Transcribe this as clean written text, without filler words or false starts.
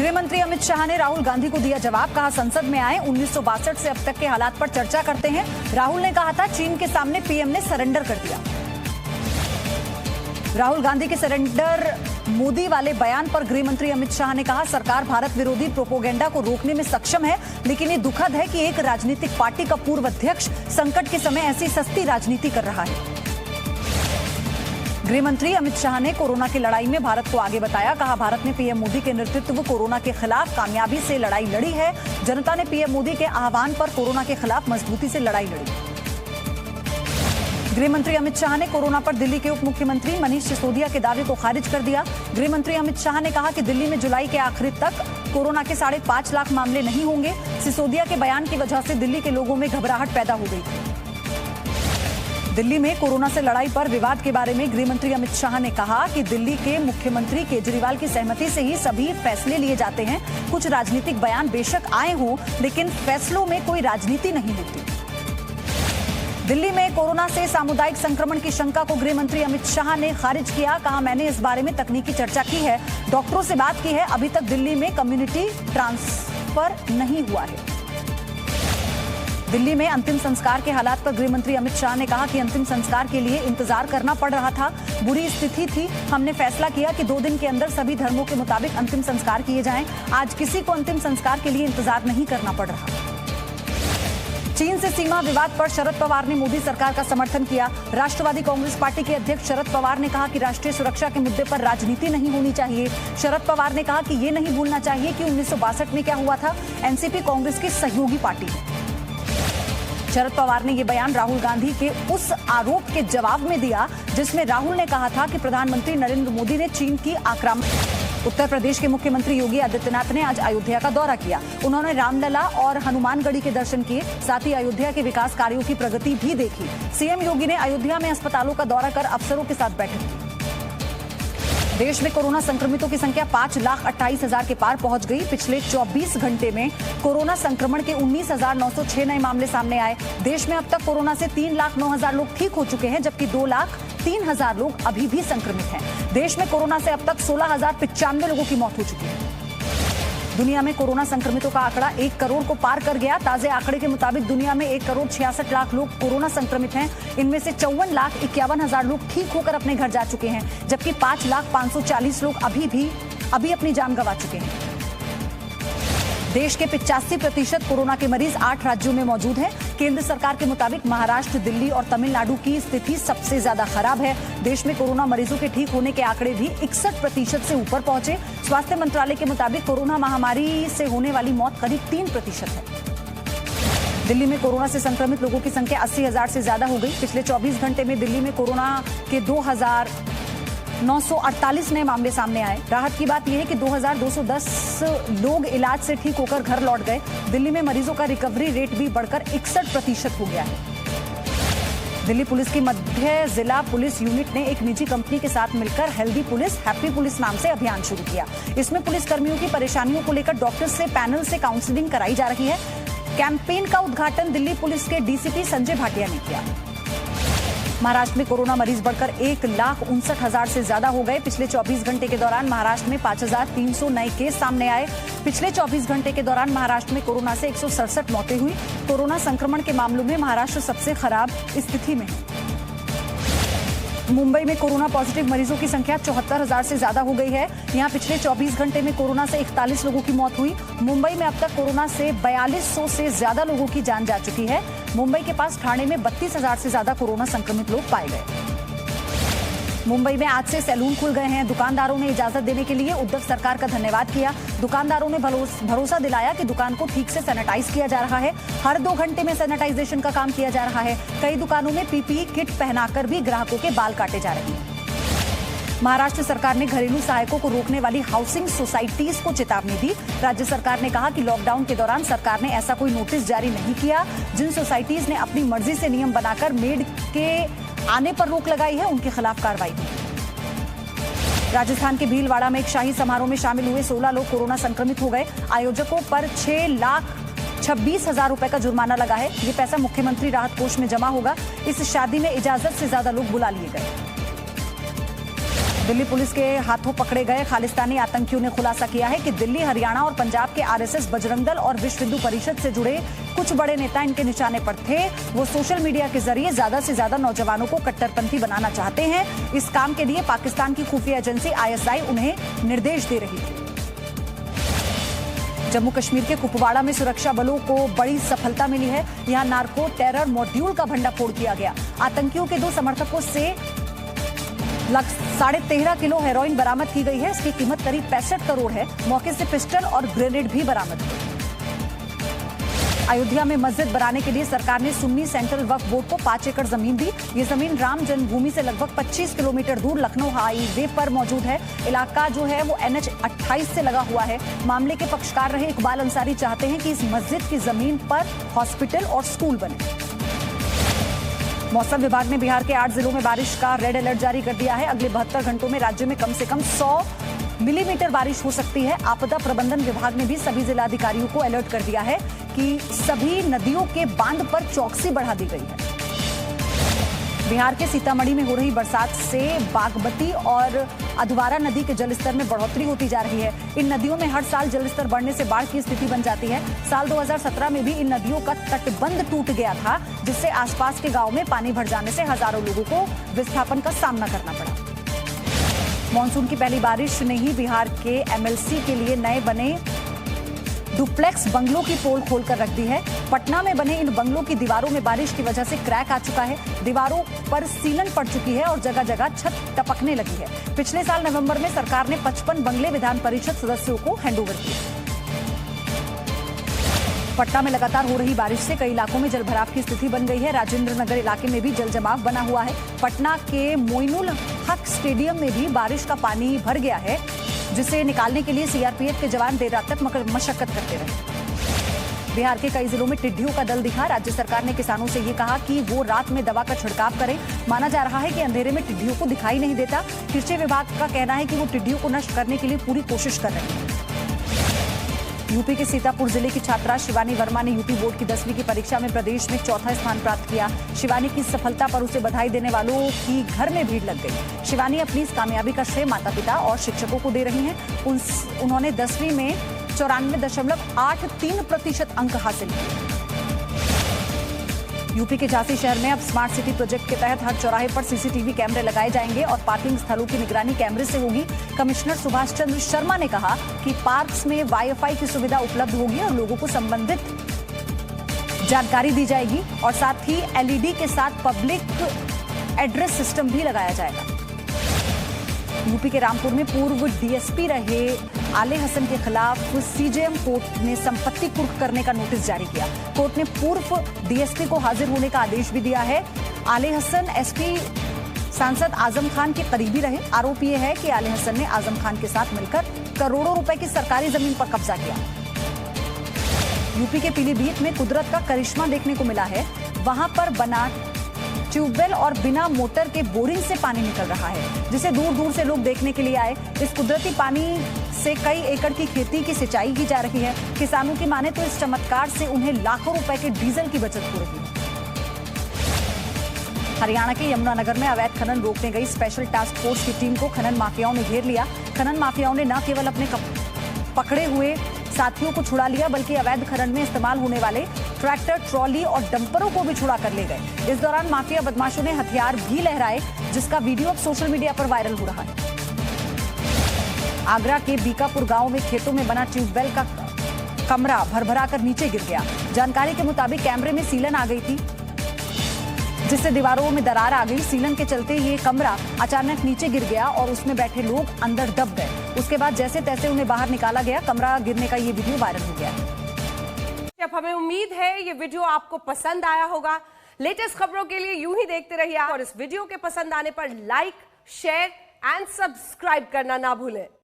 गृह मंत्री अमित शाह ने राहुल गांधी को दिया जवाब। कहा, संसद में आए 1962 से अब तक के हालात पर चर्चा करते हैं। राहुल ने कहा था, चीन के सामने पीएम ने सरेंडर कर दिया। राहुल गांधी के सरेंडर मोदी वाले बयान पर गृह मंत्री अमित शाह ने कहा, सरकार भारत विरोधी प्रोपोगेंडा को रोकने में सक्षम है, लेकिन ये दुखद है कि एक राजनीतिक पार्टी का पूर्व अध्यक्ष संकट के समय ऐसी सस्ती राजनीति कर रहा है। गृह मंत्री अमित शाह ने कोरोना की लड़ाई में भारत को आगे बताया। कहा, भारत ने पीएम मोदी के नेतृत्व कोरोना के खिलाफ कामयाबी से लड़ाई लड़ी है। जनता ने पीएम मोदी के आह्वान पर कोरोना के खिलाफ मजबूती से लड़ाई लड़ी। गृह मंत्री अमित शाह ने कोरोना पर दिल्ली के उप मुख्यमंत्री मनीष सिसोदिया के दावे को खारिज कर दिया। गृह मंत्री अमित शाह ने कहा कि दिल्ली में जुलाई के आखिर तक कोरोना के 5.5 लाख मामले नहीं होंगे। सिसोदिया के बयान की वजह से दिल्ली के लोगों में घबराहट पैदा हो गई। दिल्ली में कोरोना से लड़ाई पर विवाद के बारे में गृह मंत्री अमित शाह ने कहा कि दिल्ली के मुख्यमंत्री केजरीवाल की सहमति से ही सभी फैसले लिए जाते हैं। कुछ राजनीतिक बयान बेशक आए हों, लेकिन फैसलों में कोई राजनीति नहीं होती। दिल्ली में कोरोना से सामुदायिक संक्रमण की शंका को गृह मंत्री अमित शाह ने खारिज किया। कहा, मैंने इस बारे में तकनीकी चर्चा की है, डॉक्टरों से बात की है। अभी तक दिल्ली में कम्युनिटी ट्रांसफर नहीं हुआ है। दिल्ली में अंतिम संस्कार के हालात पर गृह मंत्री अमित शाह ने कहा कि अंतिम संस्कार के लिए इंतजार करना पड़ रहा था, बुरी स्थिति थी। हमने फैसला किया कि 2 दिन के अंदर सभी धर्मों के मुताबिक अंतिम संस्कार किए जाएं। आज किसी को अंतिम संस्कार के लिए इंतजार नहीं करना पड़ रहा। चीन से सीमा विवाद पर शरद पवार ने मोदी सरकार का समर्थन किया। राष्ट्रवादी कांग्रेस पार्टी के अध्यक्ष शरद पवार ने कहा कि राष्ट्रीय सुरक्षा के मुद्दे पर राजनीति नहीं होनी चाहिए। शरद पवार ने कहा कि ये नहीं भूलना चाहिए कि 1962 में क्या हुआ था। एनसीपी कांग्रेस की सहयोगी पार्टी है। शरद पवार ने यह बयान राहुल गांधी के उस आरोप के जवाब में दिया जिसमें राहुल ने कहा था कि प्रधानमंत्री नरेंद्र मोदी ने चीन की आक्रामक। उत्तर प्रदेश के मुख्यमंत्री योगी आदित्यनाथ ने आज अयोध्या का दौरा किया। उन्होंने रामलला और हनुमानगढ़ी के दर्शन किए, साथ ही अयोध्या के विकास कार्यों की प्रगति भी देखी। सीएम योगी ने अयोध्या में अस्पतालों का दौरा कर अफसरों के साथ बैठक की। देश में कोरोना संक्रमितों की संख्या 5,28,000 के पार पहुंच गई। पिछले 24 घंटे में कोरोना संक्रमण के 19,906 नए मामले सामने आए। देश में अब तक कोरोना से 3,09,000 लोग ठीक हो चुके हैं, जबकि 2,03,000 लोग अभी भी संक्रमित हैं। देश में कोरोना से अब तक 16,095 लोगों की मौत हो चुकी है। दुनिया में कोरोना संक्रमितों का आंकड़ा 1 करोड़ को पार कर गया। ताजे आंकड़े के मुताबिक दुनिया में 1,66,00,000 लोग कोरोना संक्रमित हैं। इनमें से 54,51,000 लोग ठीक होकर अपने घर जा चुके हैं, जबकि 5,540 लोग अभी अपनी जान गंवा चुके हैं। देश के 85% कोरोना के मरीज 8 राज्यों में मौजूद हैं। केंद्र सरकार के मुताबिक महाराष्ट्र, दिल्ली और तमिलनाडु की स्थिति सबसे ज्यादा खराब है। देश में कोरोना मरीजों के ठीक होने के आंकड़े भी 61% से ऊपर पहुंचे। स्वास्थ्य मंत्रालय के मुताबिक कोरोना महामारी से होने वाली मौत करीब 3% है। दिल्ली में कोरोना से संक्रमित लोगों की संख्या 80,000 से ज्यादा हो गई। पिछले 24 घंटे में दिल्ली में कोरोना के 2,948 नए मामले सामने आए। राहत की बात यह है कि 2,210 लोग इलाज से ठीक होकर घर लौट गए। दिल्ली में मरीजों का रिकवरी रेट भी बढ़कर 61% हो गया है। दिल्ली पुलिस की मध्य जिला पुलिस यूनिट ने एक निजी कंपनी के साथ मिलकर हेल्दी पुलिस, हैप्पी पुलिस नाम से अभियान शुरू किया। इसमें पुलिस कर्मियों की परेशानियों को लेकर डॉक्टर्स से पैनल से काउंसलिंग कराई जा रही है। कैंपेन का उद्घाटन दिल्ली पुलिस के डीसीपी संजय भाटिया ने किया। महाराष्ट्र में कोरोना मरीज बढ़कर 1,59,000 से ज्यादा हो गए। पिछले 24 घंटे के दौरान महाराष्ट्र में 5,300 नए केस सामने आए। पिछले 24 घंटे के दौरान महाराष्ट्र में कोरोना से 167 मौतें हुई। कोरोना संक्रमण के मामलों में महाराष्ट्र सबसे खराब स्थिति में है। मुंबई में कोरोना पॉजिटिव मरीजों की संख्या 74,000 से ज्यादा हो गई है। यहां पिछले 24 घंटे में कोरोना से 41 लोगों की मौत हुई। मुंबई में अब तक कोरोना से 4,200 से ज्यादा लोगों की जान जा चुकी है। मुंबई के पास ठाणे में 32,000 से ज्यादा कोरोना संक्रमित लोग पाए गए। मुंबई में आज से सैलून खुल गए हैं। दुकानदारों ने इजाजत देने के लिए उद्धव सरकार का धन्यवाद किया। दुकानदारों ने भरोसा दिलाया कि दुकान को ठीक से सैनिटाइज किया जा रहा है। हर 2 घंटे में सैनिटाइजेशन का काम किया जा रहा है। कई दुकानों में पीपीई किट पहनाकर भी ग्राहकों के बाल काटे जा रहे हैं। महाराष्ट्र सरकार ने घरेलू सहायकों को रोकने वाली हाउसिंग सोसाइटीज को चेतावनी दी। राज्य सरकार ने कहा कि लॉकडाउन के दौरान सरकार ने ऐसा कोई नोटिस जारी नहीं किया। जिन सोसाइटीज ने अपनी मर्जी से नियम बनाकर मेड के आने पर रोक लगाई है, उनके खिलाफ कार्रवाई हुई। राजस्थान के भीलवाड़ा में एक शाही समारोह में शामिल हुए 16 लोग कोरोना संक्रमित हो गए। आयोजकों पर 6,26,000 रुपए का जुर्माना लगा है। ये पैसा मुख्यमंत्री राहत कोष में जमा होगा। इस शादी में इजाजत से ज्यादा लोग बुला लिए गए। दिल्ली पुलिस के हाथों पकड़े गए खालिस्तानी आतंकियों ने खुलासा किया है कि दिल्ली, हरियाणा और पंजाब के आरएसएस, बजरंग दल और विश्व हिंदू परिषद से जुड़े कुछ बड़े नेता इनके निशाने पर थे। वो सोशल मीडिया के जरिए ज्यादा से ज्यादा नौजवानों को कट्टरपंथी बनाना चाहते हैं। इस काम के लिए पाकिस्तान की खुफिया एजेंसी आईएसआई उन्हें निर्देश दे रही थी। जम्मू कश्मीर के कुपवाड़ा में सुरक्षा बलों को बड़ी सफलता मिली है। यहां नार्को टेरर मॉड्यूल का भंडाफोड़ किया गया। आतंकियों के 2 समर्थकों से 13.5 किलो हेरोइन बरामद की गई है। इसकी कीमत करीब 65 करोड़ है। मौके से पिस्टल और ग्रेनेड भी बरामद हुए। अयोध्या में मस्जिद बनाने के लिए सरकार ने सुन्नी सेंट्रल वक्फ बोर्ड को 5 एकड़ जमीन दी। ये जमीन राम जन्मभूमि से लगभग 25 किलोमीटर दूर लखनऊ हाईवे पर मौजूद है। इलाका जो है वो NH 28 से लगा हुआ है। मामले के पक्षकार रहे इकबाल अंसारी चाहते हैं कि इस मस्जिद की जमीन पर हॉस्पिटल और स्कूल बने। मौसम विभाग ने बिहार के 8 जिलों में बारिश का रेड अलर्ट जारी कर दिया है। अगले 72 घंटों में राज्य में कम से कम 100 मिलीमीटर बारिश हो सकती है। आपदा प्रबंधन विभाग ने भी सभी जिलाधिकारियों को अलर्ट कर दिया है कि सभी नदियों के बांध पर चौकसी बढ़ा दी गई है। बिहार के सीतामढ़ी में हो रही बरसात से बागमती और अधवारा नदी के जलस्तर में बढ़ोतरी होती जा रही है। इन नदियों में हर साल जलस्तर बढ़ने से बाढ़ की स्थिति बन जाती है। साल 2017 में भी इन नदियों का तटबंध टूट गया था, जिससे आसपास के गांव में पानी भर जाने से हजारों लोगों को विस्थापन का सामना करना पड़ा। मानसून की पहली बारिश ने ही बिहार के MLC के लिए नए बने डुप्लेक्स बंगलों की पोल खोलकर रख दी है। पटना में बने इन बंगलों की दीवारों में बारिश की वजह से क्रैक आ चुका है। दीवारों पर सीलन पड़ चुकी है और जगह जगह छत टपकने लगी है। पिछले साल नवंबर में सरकार ने 55 बंगले विधान परिषद सदस्यों को हैंडओवर किए। पटना में लगातार हो रही बारिश से कई इलाकों में जलभराव की स्थिति बन गई है। राजेंद्र नगर इलाके में भी जल जमाव बना हुआ है। पटना के मोइनुल हक स्टेडियम में भी बारिश का पानी भर गया है, जिसे निकालने के लिए सीआरपीएफ के जवान देर रात तक मशक्कत करते रहे। बिहार के कई जिलों में टिड्डियों का दल दिखा। राज्य सरकार ने किसानों से ये कहा कि वो रात में दवा का छिड़काव करें। माना जा रहा है कि अंधेरे में टिड्डियों को दिखाई नहीं देता। कृषि विभाग का कहना है कि वो टिड्डियों को नष्ट करने के लिए पूरी कोशिश कर रहे हैं। यूपी के सीतापुर जिले की छात्रा शिवानी वर्मा ने यूपी बोर्ड की 10वीं की परीक्षा में प्रदेश में 4था स्थान प्राप्त किया। शिवानी की सफलता पर उसे बधाई देने वालों की घर में भीड़ लग गई। शिवानी अपनी इस कामयाबी का श्रेय माता पिता और शिक्षकों को दे रही हैं। उन्होंने 10वीं में 94.83% अंक हासिल किए। यूपी के झांसी शहर में अब स्मार्ट सिटी प्रोजेक्ट के तहत हर चौराहे पर सीसीटीवी कैमरे लगाए जाएंगे और पार्किंग स्थलों की निगरानी कैमरे से होगी। कमिश्नर सुभाष चंद्र शर्मा ने कहा कि पार्क्स में वाईफाई की सुविधा उपलब्ध होगी और लोगों को संबंधित जानकारी दी जाएगी और साथ ही LED के साथ पब्लिक एड्रेस सिस्टम भी लगाया जाएगा। यूपी के रामपुर में पूर्व DSP रहे आले हसन के खिलाफ CJM कोर्ट ने संपत्ति कुर्क करने का नोटिस जारी किया। कोर्ट ने पूर्व DSP को हाजिर होने का आदेश भी दिया है। आले हसन SP सांसद आजम खान के करीबी रहे। आरोप यह है कि आले हसन ने आजम खान के साथ मिलकर करोड़ों रुपए की सरकारी जमीन पर कब्जा किया। यूपी के पीलीभीत में कुदरत का करिश्मा देखने को मिला है। वहां पर बना ट्यूबवेल और बिना मोटर के बोरिंग से पानी निकल रहा है, जिसे दूर दूर से लोग देखने के लिए आए। इस कुदरती पानी से कई एकड़ की खेती की सिंचाई की जा रही है। किसानों की माने तो इस चमत्कार से उन्हें लाखों रुपए के डीजल की बचत हो रही है। हरियाणा के यमुनानगर में अवैध खनन रोकने गई स्पेशल टास्क फोर्स की टीम को खनन माफियाओं ने घेर लिया। खनन माफियाओं ने न केवल अपने पकड़े हुए साथियों को छुड़ा लिया, बल्कि अवैध खनन में इस्तेमाल होने वाले ट्रैक्टर, ट्रॉली और डंपरों को भी छुड़ा कर ले गए। इस दौरान माफिया बदमाशों ने हथियार भी लहराए, जिसका वीडियो अब सोशल मीडिया पर वायरल हो रहा है। आगरा के बीकापुर गांव में खेतों में बना ट्यूबवेल का कमरा भरभरा कर नीचे गिर गया। जानकारी के मुताबिक कैमरे में सीलन आ गई थी, जिससे दीवारों में दरार आ गई। सीलन के चलते ये कमरा अचानक नीचे गिर गया और उसमें बैठे लोग अंदर दब गए। उसके बाद जैसे तैसे उन्हें बाहर निकाला गया। कमरा गिरने का ये वीडियो वायरल हो गया। अब हमें उम्मीद है ये वीडियो आपको पसंद आया होगा। लेटेस्ट खबरों के लिए यूं ही देखते रहिए और इस वीडियो के पसंद आने पर लाइक, शेयर एंड सब्सक्राइब करना ना भूलें।